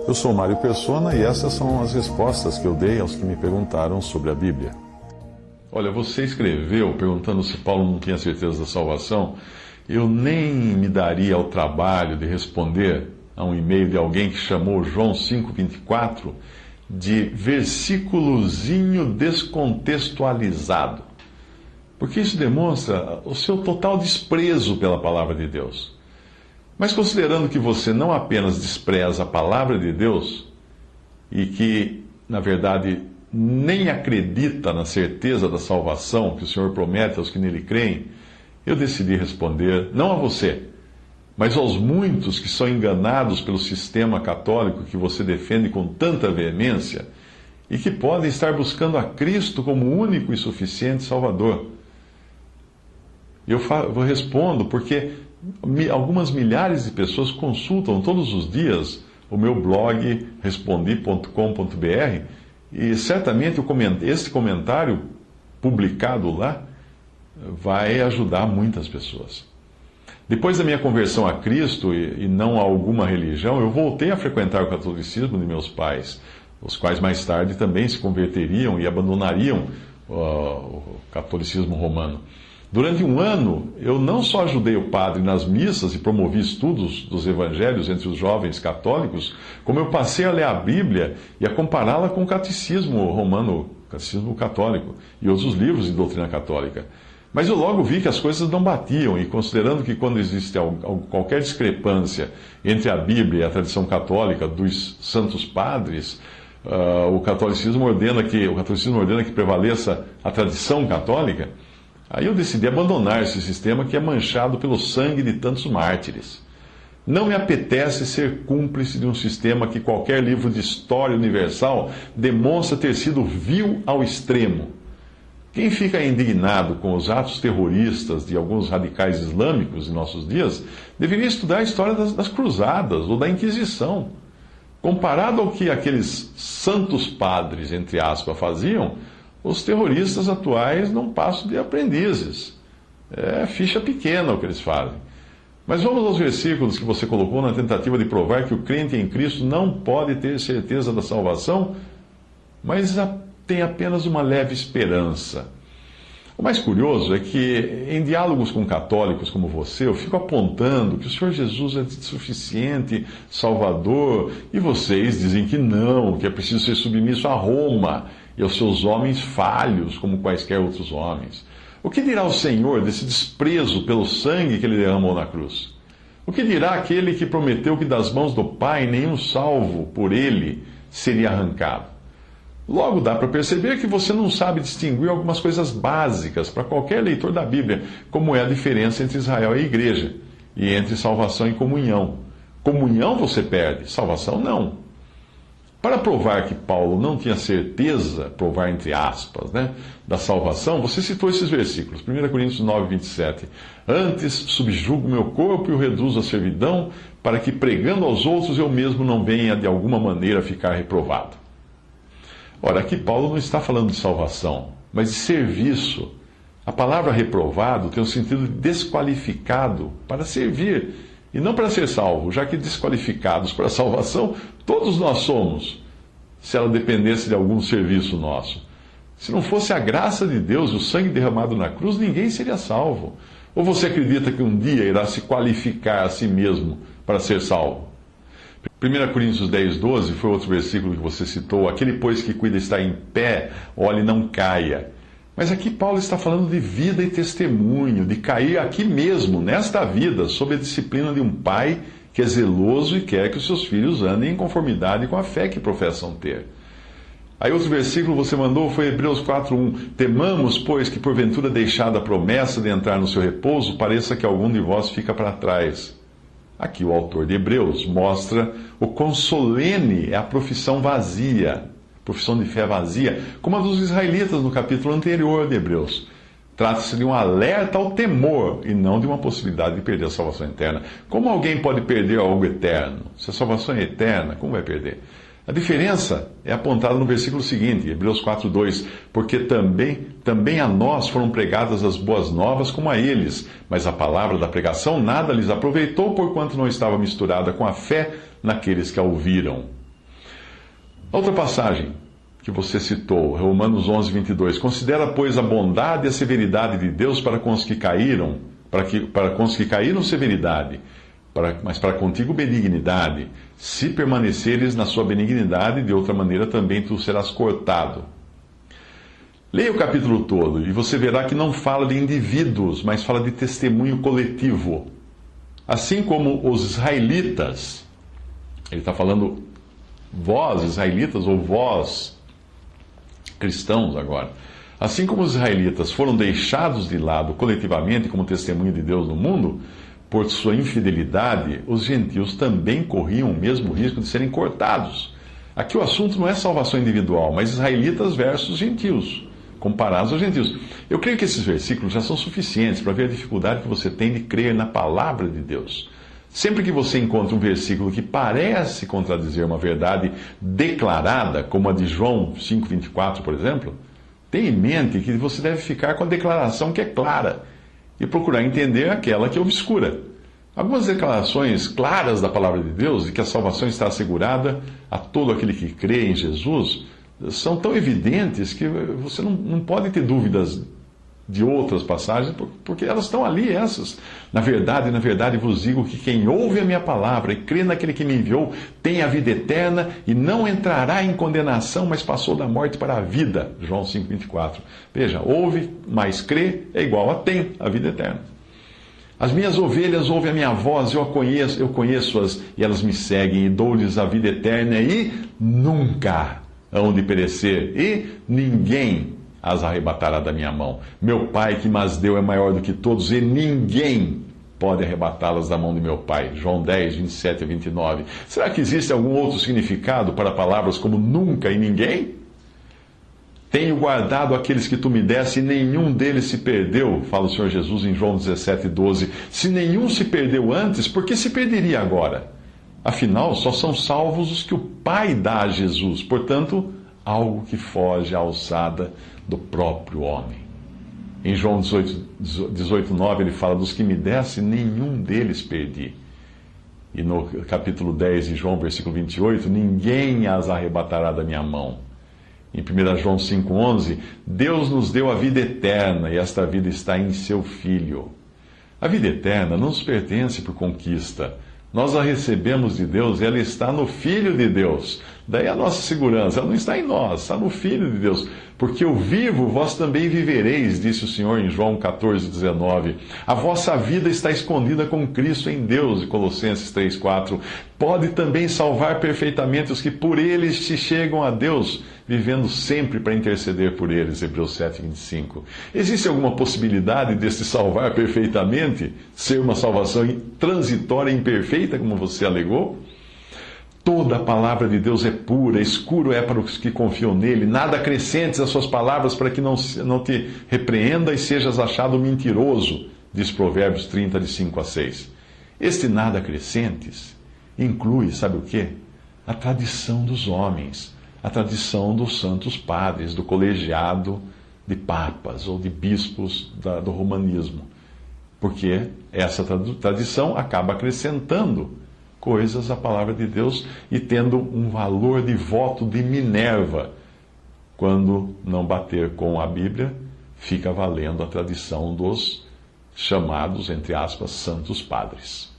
Eu sou Mário Persona e essas são as respostas que eu dei aos que me perguntaram sobre a Bíblia. Olha, você escreveu perguntando se Paulo não tinha certeza da salvação. Eu nem me daria ao trabalho de responder a um e-mail de alguém que chamou João 5,24 de versículozinho descontextualizado. Porque isso demonstra o seu total desprezo pela palavra de Deus. Mas considerando que você não apenas despreza a palavra de Deus, e que, na verdade, nem acredita na certeza da salvação que o Senhor promete aos que nele creem, eu decidi responder, não a você, mas aos muitos que são enganados pelo sistema católico que você defende com tanta veemência, e que podem estar buscando a Cristo como único e suficiente Salvador. Eu respondo porque algumas milhares de pessoas consultam todos os dias o meu blog respondi.com.br e certamente esse comentário publicado lá vai ajudar muitas pessoas. Depois da minha conversão a Cristo e não a alguma religião, eu voltei a frequentar o catolicismo de meus pais, os quais mais tarde também se converteriam e abandonariam o catolicismo romano. Durante um ano, eu não só ajudei o padre nas missas e promovi estudos dos evangelhos entre os jovens católicos, como eu passei a ler a Bíblia e a compará-la com o catecismo romano, catecismo católico, e outros livros de doutrina católica. Mas eu logo vi que as coisas não batiam, e considerando que quando existe qualquer discrepância entre a Bíblia e a tradição católica dos santos padres, o catolicismo ordena que prevaleça a tradição católica. Aí eu decidi abandonar esse sistema que é manchado pelo sangue de tantos mártires. Não me apetece ser cúmplice de um sistema que qualquer livro de história universal demonstra ter sido vil ao extremo. Quem fica indignado com os atos terroristas de alguns radicais islâmicos em nossos dias, deveria estudar a história das cruzadas ou da Inquisição. Comparado ao que aqueles santos padres, entre aspas, faziam, os terroristas atuais não passam de aprendizes. É ficha pequena o que eles fazem. Mas vamos aos versículos que você colocou na tentativa de provar que o crente em Cristo não pode ter certeza da salvação, mas tem apenas uma leve esperança. O mais curioso é que, em diálogos com católicos como você, eu fico apontando que o Senhor Jesus é suficiente Salvador, e vocês dizem que não, que é preciso ser submisso a Roma e aos seus homens falhos, como quaisquer outros homens. O que dirá o Senhor desse desprezo pelo sangue que ele derramou na cruz? O que dirá aquele que prometeu que das mãos do Pai nenhum salvo por ele seria arrancado? Logo dá para perceber que você não sabe distinguir algumas coisas básicas para qualquer leitor da Bíblia, como é a diferença entre Israel e a igreja, e entre salvação e comunhão. Comunhão você perde, salvação não. Para provar que Paulo não tinha certeza, provar entre aspas, da salvação, você citou esses versículos. 1 Coríntios 9, 27. Antes subjugo meu corpo e o reduzo à servidão, para que pregando aos outros eu mesmo não venha de alguma maneira ficar reprovado. Ora, aqui Paulo não está falando de salvação, mas de serviço. A palavra reprovado tem o sentido de desqualificado para servir, e não para ser salvo, já que desqualificados para a salvação, todos nós somos, se ela dependesse de algum serviço nosso. Se não fosse a graça de Deus e o sangue derramado na cruz, ninguém seria salvo. Ou você acredita que um dia irá se qualificar a si mesmo para ser salvo? 1 Coríntios 10, 12 foi outro versículo que você citou. Aquele, pois, que cuida estar em pé, olhe, não caia. Mas aqui Paulo está falando de vida e testemunho, de cair aqui mesmo, nesta vida, sob a disciplina de um pai que é zeloso e quer que os seus filhos andem em conformidade com a fé que professam ter. Aí outro versículo você mandou foi Hebreus 4:1. Temamos, pois, que porventura deixada a promessa de entrar no seu repouso, pareça que algum de vós fica para trás. Aqui o autor de Hebreus mostra o quão solene é a profissão vazia, profissão de fé vazia, como a dos israelitas no capítulo anterior de Hebreus. Trata-se de um alerta ao temor e não de uma possibilidade de perder a salvação eterna. Como alguém pode perder algo eterno? Se a salvação é eterna, como vai perder? A diferença é apontada no versículo seguinte, Hebreus 4:2, porque também a nós foram pregadas as boas novas como a eles, mas a palavra da pregação nada lhes aproveitou, porquanto não estava misturada com a fé naqueles que a ouviram. Outra passagem que você citou, Romanos 11:22, considera, pois, a bondade e a severidade de Deus para com os que caíram, para com os que caíram severidade, mas para contigo benignidade. Se permaneceres na sua benignidade, de outra maneira também tu serás cortado. Leia o capítulo todo e você verá que não fala de indivíduos, mas fala de testemunho coletivo. Assim como os israelitas, ele está falando vós, israelitas, ou vós, cristãos agora. Assim como os israelitas foram deixados de lado coletivamente como testemunho de Deus no mundo, por sua infidelidade, os gentios também corriam o mesmo risco de serem cortados. Aqui o assunto não é salvação individual, mas israelitas versus gentios, comparados aos gentios. Eu creio que esses versículos já são suficientes para ver a dificuldade que você tem de crer na palavra de Deus. Sempre que você encontra um versículo que parece contradizer uma verdade declarada, como a de João 5,24, por exemplo, tenha em mente que você deve ficar com a declaração que é clara e procurar entender aquela que é obscura. Algumas declarações claras da palavra de Deus, de que a salvação está assegurada a todo aquele que crê em Jesus, são tão evidentes que você não pode ter dúvidas de outras passagens, porque elas estão ali, essas. Na verdade vos digo que quem ouve a minha palavra e crê naquele que me enviou, tem a vida eterna e não entrará em condenação, mas passou da morte para a vida. João 5,24. Veja, ouve, mas crê, é igual a tem a vida eterna. As minhas ovelhas ouvem a minha voz, eu conheço-as e elas me seguem e dou-lhes a vida eterna e nunca hão de perecer e ninguém as arrebatará da minha mão. Meu Pai que mas deu é maior do que todos e ninguém pode arrebatá-las da mão de meu Pai. João 10, 27 a 29. Será que existe algum outro significado para palavras como nunca e ninguém? Tenho guardado aqueles que tu me deste e nenhum deles se perdeu, fala o Senhor Jesus em João 17, 12. Se nenhum se perdeu antes, por que se perderia agora? Afinal, só são salvos os que o Pai dá a Jesus. Portanto, algo que foge à alçada do próprio homem. Em João 18, 9, ele fala, dos que me desse, nenhum deles perdi. E no capítulo 10 de João, versículo 28, ninguém as arrebatará da minha mão. Em 1 João 5,11, Deus nos deu a vida eterna, e esta vida está em seu Filho. A vida eterna não nos pertence por conquista. Nós a recebemos de Deus e ela está no Filho de Deus. Daí a nossa segurança, ela não está em nós, está no Filho de Deus. Porque eu vivo, vós também vivereis, disse o Senhor em João 14, 19. A vossa vida está escondida com Cristo em Deus, Colossenses 3, 4. Pode também salvar perfeitamente os que por eles se chegam a Deus, vivendo sempre para interceder por eles, Hebreus 7, 25. Existe alguma possibilidade desse salvar perfeitamente ser uma salvação transitória e imperfeita, como você alegou? Toda a palavra de Deus é pura, escuro é para os que confiam nele. Nada acrescentes às suas palavras para que não te repreenda e sejas achado mentiroso, diz Provérbios 30, de 5 a 6. Este nada acrescentes inclui, sabe o quê? A tradição dos homens, a tradição dos santos padres, do colegiado de papas ou de bispos do romanismo. Porque essa tradição acaba acrescentando coisas à palavra de Deus e tendo um valor de voto de Minerva. Quando não bater com a Bíblia, fica valendo a tradição dos chamados, entre aspas, santos padres.